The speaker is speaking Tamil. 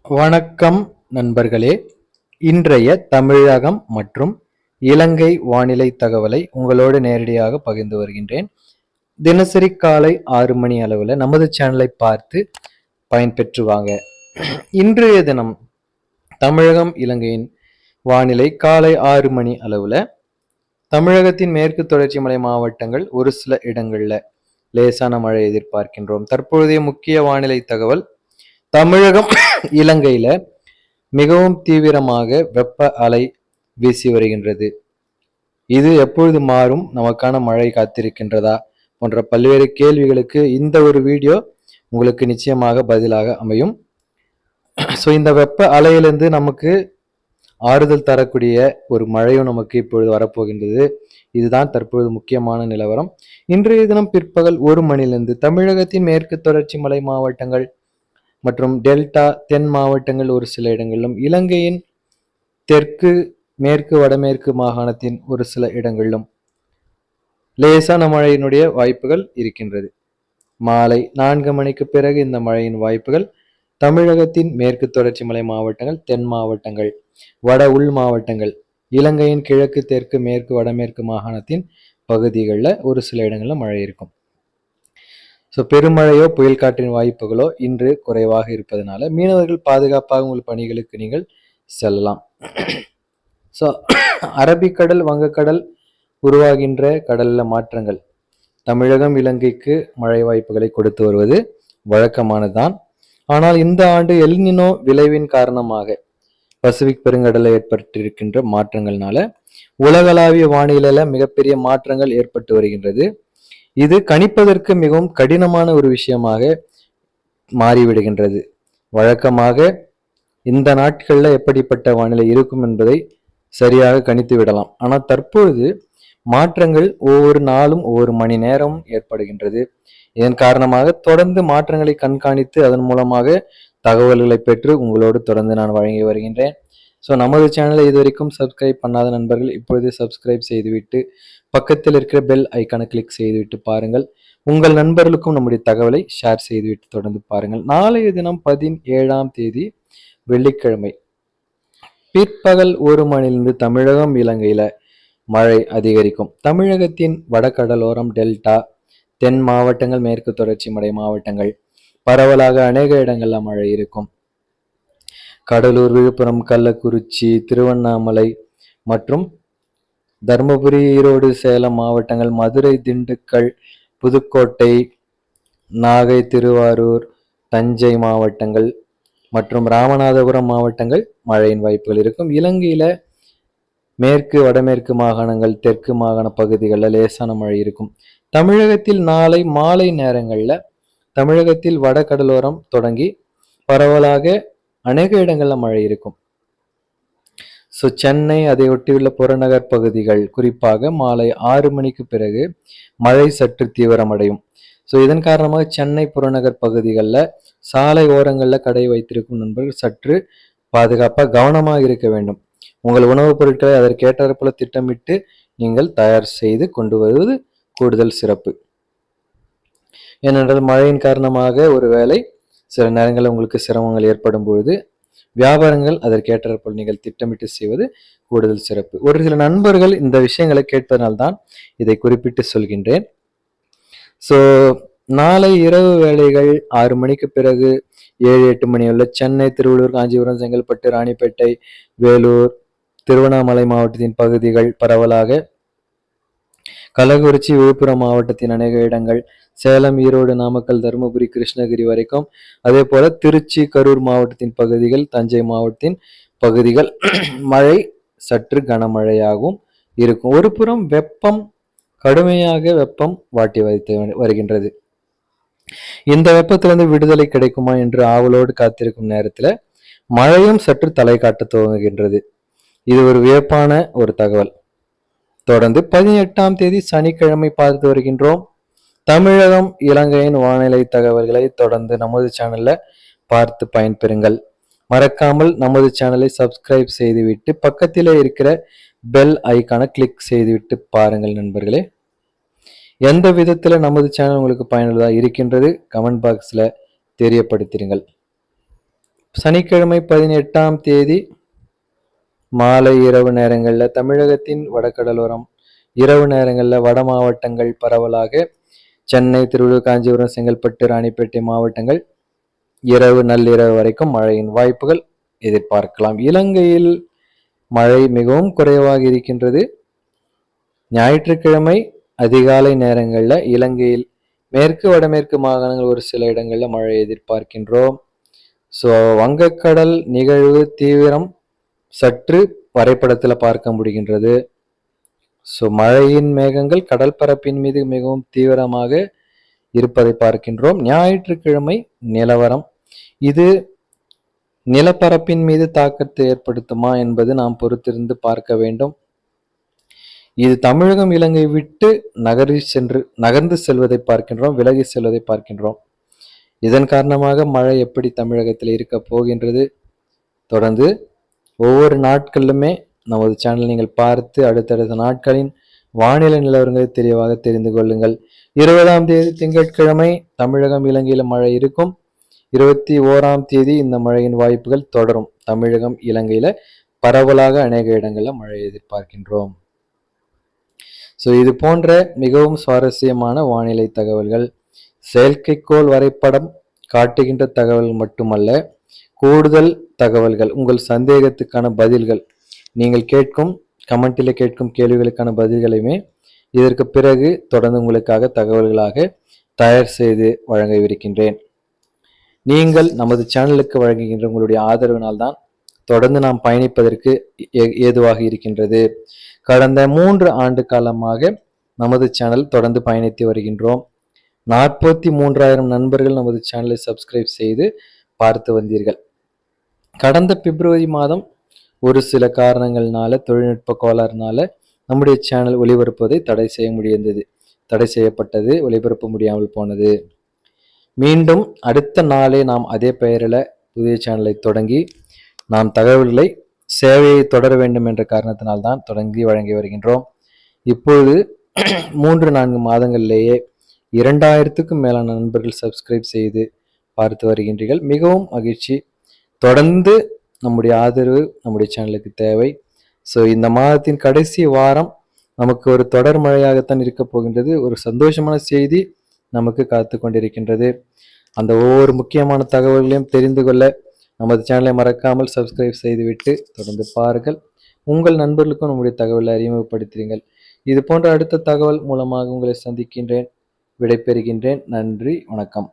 வணக்கம் நண்பர்களே. இன்றைய தமிழகம் மற்றும் இலங்கை வானிலை தகவலை உங்களோடு நேரடியாக பகிர்ந்து வருகின்றேன். தினசரி காலை 6 மணி அளவில் நமது சேனலை பார்த்து பயன்பெற்று வாங்க. இன்றைய தினம் தமிழகம் இலங்கையின் வானிலை காலை 6 மணி அளவில் தமிழகத்தின் மேற்கு தொடர்ச்சி மலை மாவட்டங்கள் ஒரு சில இடங்களில் லேசான மழை எதிர்பார்க்கின்றோம். தற்பொழுதைய முக்கிய வானிலை தகவல்: தமிழகம் இலங்கையில மிகவும் தீவிரமாக வெப்ப அலை வீசி வருகின்றது. இது எப்பொழுது மாறும், நமக்கான மழை காத்திருக்கின்றதா போன்ற பல்வேறு கேள்விகளுக்கு இந்த ஒரு வீடியோ உங்களுக்கு நிச்சயமாக பதிலாக அமையும். ஸோ இந்த வெப்ப அலையிலிருந்து நமக்கு ஆறுதல் தரக்கூடிய ஒரு மழையும் நமக்கு இப்பொழுது வரப்போகின்றது. இதுதான் தற்பொழுது முக்கியமான நிலவரம். இன்றைய தினம் பிற்பகல் 1 மணிலிருந்து தமிழகத்தின் மேற்கு தொடர்ச்சி மலை மாவட்டங்கள் மற்றும் டெல்டா தென் மாவட்டங்கள் ஒரு சில இடங்களிலும், இலங்கையின் தெற்கு மேற்கு வடமேற்கு மாகாணத்தின் ஒரு சில இடங்களிலும் லேசான மழையினுடைய வாய்ப்புகள் இருக்கின்றது. மாலை 4 மணிக்கு பிறகு இந்த மழையின் வாய்ப்புகள் தமிழகத்தின் மேற்கு தொடர்ச்சி மலை மாவட்டங்கள், தென் மாவட்டங்கள், வட உள் மாவட்டங்கள், இலங்கையின் கிழக்கு தெற்கு மேற்கு வடமேற்கு மாகாணத்தின் பகுதிகளில் ஒரு சில இடங்களில் மழை இருக்கும். ஸோ பெருமழையோ புயல் காற்றின் வாய்ப்புகளோ இன்று குறைவாக இருப்பதனால மீனவர்கள் பாதுகாப்பாக உங்கள் பணிகளுக்கு நீங்கள் செல்லலாம். ஸோ அரபிக்கடல் வங்கக்கடல் உருவாகின்ற கடலில் மாற்றங்கள் தமிழகம் இலங்கைக்கு மழை வாய்ப்புகளை கொடுத்து வருவது வழக்கமானதுதான். ஆனால் இந்த ஆண்டு எல்னினோ விளைவின் காரணமாக பசிபிக் பெருங்கடலில் ஏற்பட்டிருக்கின்ற மாற்றங்கள்னால உலகளாவிய வானிலையில மிகப்பெரிய மாற்றங்கள் ஏற்பட்டு வருகின்றது. இது கணிப்பதற்கு மிகவும் கடினமான ஒரு விஷயமாக மாறிவிடுகின்றது. வழக்கமாக இந்த நாட்கள்ல எப்படிப்பட்ட வானிலை இருக்கும் என்பதை சரியாக கணித்து விடலாம். ஆனால் தற்பொழுது மாற்றங்கள் ஒவ்வொரு நாளும் ஒவ்வொரு மணி நேரம் ஏற்படுகின்றது. இதன் காரணமாக தொடர்ந்து மாற்றங்களை கண்காணித்து அதன் மூலமாக தகவல்களை பெற்று உங்களோடு தொடர்ந்து நான் வழங்கி வருகின்றேன். ஸோ நமது சேனலை இதுவரைக்கும் சப்ஸ்கிரைப் பண்ணாத நண்பர்கள் இப்பொழுது சப்ஸ்கிரைப் செய்துவிட்டு பக்கத்தில் இருக்கிற பெல் ஐக்கானை கிளிக் செய்துவிட்டு பாருங்கள். உங்கள் நண்பர்களுக்கும் நம்முடைய தகவலை ஷேர் செய்துவிட்டு தொடர்ந்து பாருங்கள். நாளைய தினம் 17ஆம் தேதி வெள்ளிக்கிழமை பிற்பகல் 1 மணிலிருந்து தமிழகம் இலங்கையில மழை அதிகரிக்கும். தமிழகத்தின் வடகடலோரம், டெல்டா தென் மாவட்டங்கள், மேற்கு தொடர்ச்சி மலை மாவட்டங்கள் பரவலாக அநேக இடங்கள்ல மழை இருக்கும். கடலூர், விழுப்புரம், கள்ளக்குறிச்சி, திருவண்ணாமலை மற்றும் தருமபுரி, ஈரோடு, சேலம் மாவட்டங்கள், மதுரை, திண்டுக்கல், புதுக்கோட்டை, நாகை, திருவாரூர், தஞ்சை மாவட்டங்கள் மற்றும் ராமநாதபுரம் மாவட்டங்கள் மழையின் வாய்ப்புகள் இருக்கும். இலங்கையில மேற்கு வடமேற்கு மாகாணங்கள், தெற்கு மாகாண பகுதிகளில் லேசான மழை இருக்கும். தமிழகத்தில் நாளை மாலை நேரங்களில் தமிழகத்தில் வடகடலோரம் தொடங்கி பரவலாக அநேக இடங்கள்ல மழை இருக்கும். ஸோ சென்னை, அதை ஒட்டியுள்ள புறநகர் பகுதிகள் குறிப்பாக மாலை 6 மணிக்கு பிறகு மழை சற்று தீவிரமடையும். ஸோ இதன் காரணமாக சென்னை புறநகர் பகுதிகளில் சாலை ஓரங்களில் கடை வைத்திருக்கும் நண்பர்கள் சற்று பாதுகாப்பாக கவனமாக இருக்க வேண்டும். உங்கள் உணவுப் பொருட்களை அதற்கேற்றாற்போல திட்டமிட்டு நீங்கள் தயார் செய்து கொண்டு வருவது கூடுதல் சிறப்பு. ஏனென்றால் மழையின் காரணமாக ஒருவேளை சில நேரங்களில் உங்களுக்கு சிரமங்கள் ஏற்படும் பொழுது வியாபாரங்கள் அதற்கேற்றாற்போல் நீங்கள் திட்டமிட்டு செய்வது கூடுதல் சிறப்பு. ஒரு சில நண்பர்கள் இந்த விஷயங்களை கேட்பதனால்தான் இதை குறிப்பிட்டு சொல்கின்றேன். ஸோ நாளை இரவு வேளைகள் 6 மணிக்கு பிறகு 7-8 மணி உள்ள சென்னை, திருவள்ளூர், காஞ்சிபுரம், செங்கல்பட்டு, ராணிப்பேட்டை, வேலூர், திருவண்ணாமலை மாவட்டத்தின் பகுதிகள் பரவலாக, கள்ளக்குறிச்சி, விழுப்புரம் மாவட்டத்தின் அநேக இடங்கள், சேலம், ஈரோடு, நாமக்கல், தருமபுரி, கிருஷ்ணகிரி வரைக்கும், அதே போல திருச்சி, கரூர் மாவட்டத்தின் பகுதிகள், தஞ்சை மாவட்டத்தின் பகுதிகள் மழை சற்று கனமழையாகவும் இருக்கும். ஒரு புறம் கடுமையாக வெப்பம் வாட்டி வைத்து வருகின்றது. இந்த வெப்பத்திலிருந்து விடுதலை கிடைக்குமா என்று ஆவலோடு காத்திருக்கும் நேரத்தில் மழையும் சற்று தலை காட்ட துவங்குகின்றது. இது ஒரு வியப்பான ஒரு தகவல். தொடர்ந்து 18ஆம் தேதி சனிக்கிழமை பார்த்து வருகின்றோம். தமிழகம் இலங்கையின் வானிலை தகவல்களை தொடர்ந்து நமது சேனல்ல பார்த்து பயன்பெறுங்கள். மறக்காமல் நமது சேனலை சப்ஸ்கிரைப் செய்துவிட்டு பக்கத்திலே இருக்கிற பெல் ஐக்கானை கிளிக் செய்துவிட்டு பாருங்கள் நண்பர்களே. எந்த விதத்துல நமது சேனல் உங்களுக்கு பயனுள்ளதா இருக்கின்றது கமெண்ட் பாக்ஸ்ல தெரியப்படுத்திடுங்கள். சனிக்கிழமை 18ஆம் தேதி மாலை இரவு நேரங்களில் தமிழகத்தின் வடகடலோரம் இரவு நேரங்களில் வட மாவட்டங்கள் பரவலாக சென்னை, திருவள்ளூர், காஞ்சிபுரம், செங்கல்பட்டு, ராணிப்பேட்டை மாவட்டங்கள் இரவு நள்ளிரவு வரைக்கும் மழையின் வாய்ப்புகள் எதிர்பார்க்கலாம். இலங்கையில் மழை மிகவும் குறைவாக இருக்கின்றது. ஞாயிற்றுக்கிழமை அதிகாலை நேரங்களில் இலங்கையில் மேற்கு வடமேற்கு மாகாணங்கள் ஒரு சில இடங்களில் மழை எதிர்பார்க்கின்றோம். ஸோ வங்கக்கடல் நிகழ்வு தீவிரம் சற்று வரைபடத்தில் பார்க்க முடிகின்றது. ஸோ மழையின் மேகங்கள் கடல் பரப்பின் மீது மிகவும் தீவிரமாக இருப்பதை பார்க்கின்றோம். ஞாயிற்றுக்கிழமை நிலவரம் இது நிலப்பரப்பின் மீது தாக்கத்தை ஏற்படுத்துமா என்பது நாம் பொறுத்திருந்து பார்க்க வேண்டும். இது தமிழகம் இலங்கை விட்டு நகர்ந்து செல்வதை பார்க்கின்றோம், விலகி செல்வதை பார்க்கின்றோம். இதன் காரணமாக மழை எப்படி தமிழகத்தில் இருக்க போகின்றது, தொடர்ந்து ஒவ்வொரு நாட்களிலுமே நமது சேனல் நீங்கள் பார்த்து அடுத்தடுத்த நாட்களின் வானிலை நிலவரங்களை தெளிவாக தெரிந்து கொள்ளுங்கள். 20ஆம் தேதி திங்கட்கிழமை தமிழகம் இலங்கையில் மழை இருக்கும். 21ஆம் தேதி இந்த மழையின் வாய்ப்புகள் தொடரும். தமிழகம் இலங்கையில பரவலாக அநேக இடங்களில் மழை எதிர்பார்க்கின்றோம். ஸோ இது போன்ற மிகவும் சுவாரஸ்யமான வானிலை தகவல்கள், செயற்கைக்கோள் வரைபடம் காட்டுகின்ற தகவல் மட்டுமல்ல, கூடுதல் தகவல்கள், உங்கள் சந்தேகத்துக்கான பதில்கள், நீங்கள் கேட்கும் கமெண்டில் கேட்கும் கேள்விகளுக்கான பதில்களையுமே இதற்கு பிறகு தொடர்ந்து உங்களுக்காக தகவல்களாக தயார் செய்து வழங்கவிருக்கின்றேன். நீங்கள் நமது சேனலுக்கு வழங்குகின்ற உங்களுடைய ஆதரவினால்தான் தொடர்ந்து நாம் பயணிப்பதற்கு ஏதுவாக இருக்கின்றது. கடந்த 3 ஆண்டு காலமாக நமது சேனல் தொடர்ந்து பயணித்து வருகின்றோம். 43,000 நண்பர்கள் நமது சேனலை சப்ஸ்கிரைப் செய்து பார்த்து வந்தீர்கள். கடந்த பிப்ரவரி மாதம் ஒரு சில காரணங்கள்னால, தொழில்நுட்ப கோளாறுனால நம்முடைய சேனல் ஒளிபரப்புவதை தடை செய்யப்பட்டது, ஒளிபரப்ப முடியாமல் போனது. மீண்டும் அடுத்த நாளே நாம் அதே பெயரில் புதிய சேனலை தொடங்கி நாம் தகவல்களை சேவையை தொடர வேண்டும் என்ற காரணத்தினால்தான் தொடங்கி வழங்கி வருகின்றோம். இப்பொழுது 3-4 மாதங்களிலேயே 2000க்கும் மேலான நண்பர்கள் சப்ஸ்கிரைப் செய்து பார்த்து வருகின்றீர்கள். மிகவும் மகிழ்ச்சி. தொடர்ந்து நம்முடைய ஆதரவு நம்முடைய சேனலுக்கு தேவை. ஸோ இந்த மாதத்தின் கடைசி வாரம் நமக்கு ஒரு தொடர் மழையாகத்தான் இருக்க போகின்றது. ஒரு சந்தோஷமான செய்தி நமக்கு காத்து கொண்டிருக்கின்றது. அந்த ஒவ்வொரு முக்கியமான தகவல்களையும் தெரிந்து கொள்ள நமது சேனலை மறக்காமல் சப்ஸ்கிரைப் செய்துவிட்டு தொடர்ந்து பாருங்கள். உங்கள் நண்பர்களுக்கும் நம்முடைய தகவலை அறிமுகப்படுத்துங்கள். இது போன்ற அடுத்த தகவல் மூலமாக உங்களை சந்திக்கின்றேன். விடைபெறுகின்றேன். நன்றி, வணக்கம்.